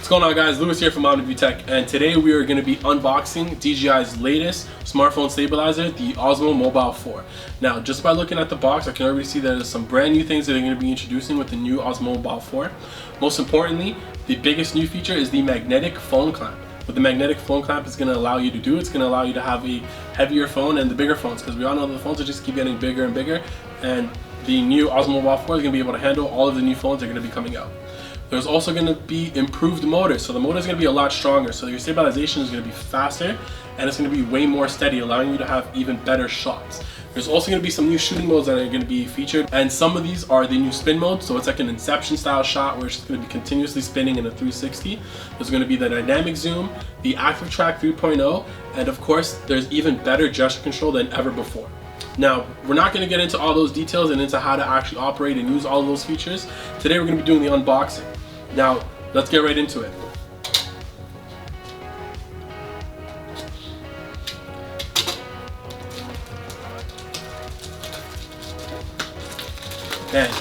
What's going on, guys? Lewis here from OmniView Tech, and today we are going to be unboxing DJI's latest smartphone stabilizer, the Osmo Mobile 4. Now, just by looking at the box, I can already see that there's some brand new things that they're going to be introducing with the new Osmo Mobile 4. Most importantly, the biggest new feature is the magnetic phone clamp. What the magnetic phone clamp is going to allow you to do, it's going to allow you to have a heavier phone and the bigger phones, because we all know the phones are just keep getting bigger and bigger, and the new Osmo Mobile 4 is going to be able to handle all of the new phones that are going to be coming out. There's also going to be improved motors, so the motor is going to be a lot stronger, so your stabilization is going to be faster and it's going to be way more steady, allowing you to have even better shots. There's also going to be some new shooting modes that are going to be featured, and some of these are the new spin mode, so it's like an Inception style shot where it's just going to be continuously spinning in a 360. There's going to be the dynamic zoom, the active track 3.0, and of course there's even better gesture control than ever before. Now, we're not going to get into all those details and into how to actually operate and use all of those features. Today we're going to be doing the unboxing. Now, let's get right into it.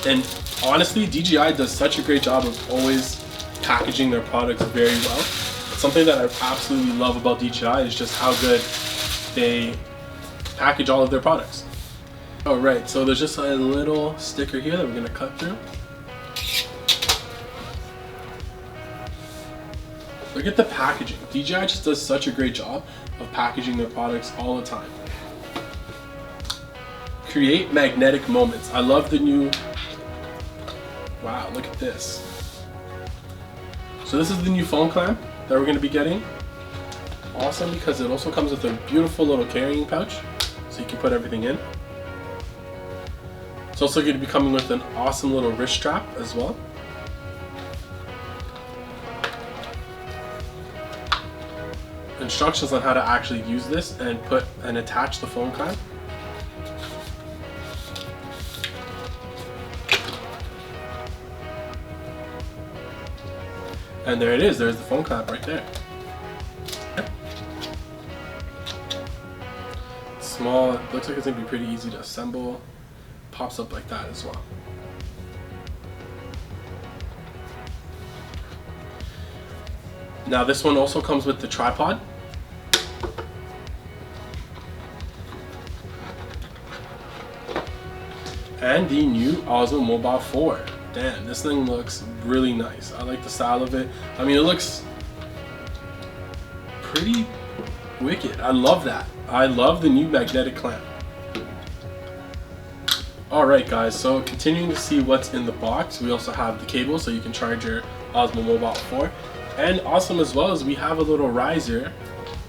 And honestly, DJI does such a great job of always packaging their products very well. Something that I absolutely love about DJI is just how good they package all of their products. Alright, so there's just a little sticker here that we're going to cut through. Look at the packaging. DJI just does such a great job of packaging their products all the time. Create magnetic moments. I love the new... Wow, look at this. So this is the new phone clamp that we're going to be getting. Awesome, because it also comes with a beautiful little carrying pouch, so you can put everything in. It's also going to be coming with an awesome little wrist strap as well. Instructions on how to actually use this and put and attach the phone clamp. And there it is, there's the phone clamp right there. Small, it looks like it's gonna be pretty easy to assemble. Pops up like that as well. Now this one also comes with the tripod. And the new Osmo Mobile 4. Damn, this thing looks really nice. I like the style of it. I mean, it looks pretty wicked. I love that. I love the new magnetic clamp. Alright guys, so continuing to see what's in the box, we also have the cable so you can charge your Osmo Mobile 4. And awesome as well as we have a little riser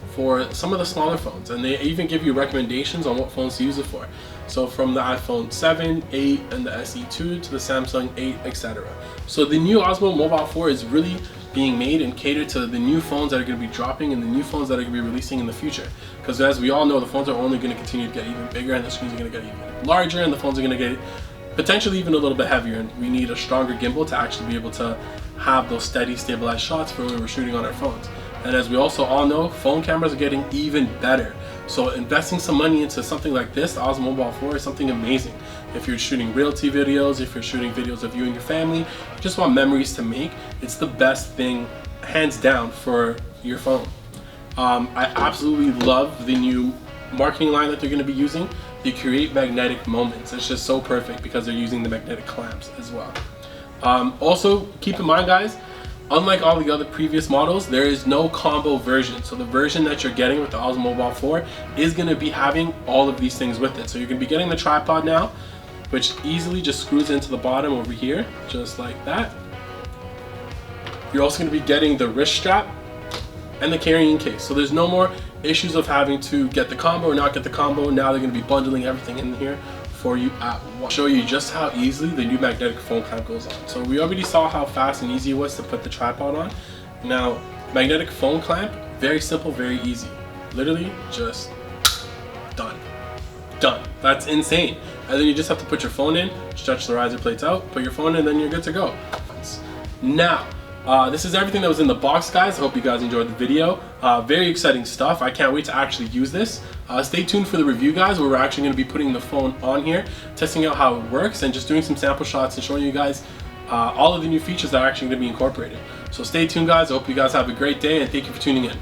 for some of the smaller phones, and they even give you recommendations on what phones to use it for. So from the iPhone 7, 8, and the SE2 to the Samsung 8, etc. So the new Osmo Mobile 4 is really being made and catered to the new phones that are going to be dropping and the new phones that are going to be releasing in the future. Because as we all know, the phones are only going to continue to get even bigger, and the screens are going to get even larger, and the phones are going to get potentially even a little bit heavier, and we need a stronger gimbal to actually be able to have those steady, stabilized shots for when we're shooting on our phones. And as we also all know, phone cameras are getting even better. So investing some money into something like this, the Osmo Mobile 4, is something amazing. If you're shooting realty videos, if you're shooting videos of you and your family, you just want memories to make, it's the best thing, hands down, for your phone. I absolutely love the new marketing line that they're going to be using. They create magnetic moments. It's just so perfect because they're using the magnetic clamps as well. Also, keep in mind, guys, unlike all the other previous models, there is no combo version. So the version that you're getting with the Osmo Mobile 4 is going to be having all of these things with it. So you're going to be getting the tripod now, which easily just screws into the bottom over here, just like that. You're also going to be getting the wrist strap and the carrying case. So there's no more issues of having to get the combo or not get the combo. Now they're going to be bundling everything in here for you at once. Show you just how easily the new magnetic phone clamp goes on. So we already saw how fast and easy it was to put the tripod on. Now, magnetic phone clamp, very simple, very easy. Literally just done. Done. That's insane. And then you just have to put your phone in, stretch the riser plates out, put your phone in, and then you're good to go. Now, this is everything that was in the box, guys. I hope you guys enjoyed the video. Very exciting stuff. I can't wait to actually use this. Stay tuned for the review, guys, where we're actually going to be putting the phone on here, testing out how it works, and just doing some sample shots and showing you guys all of the new features that are actually going to be incorporated. So stay tuned, guys. I hope you guys have a great day, and thank you for tuning in.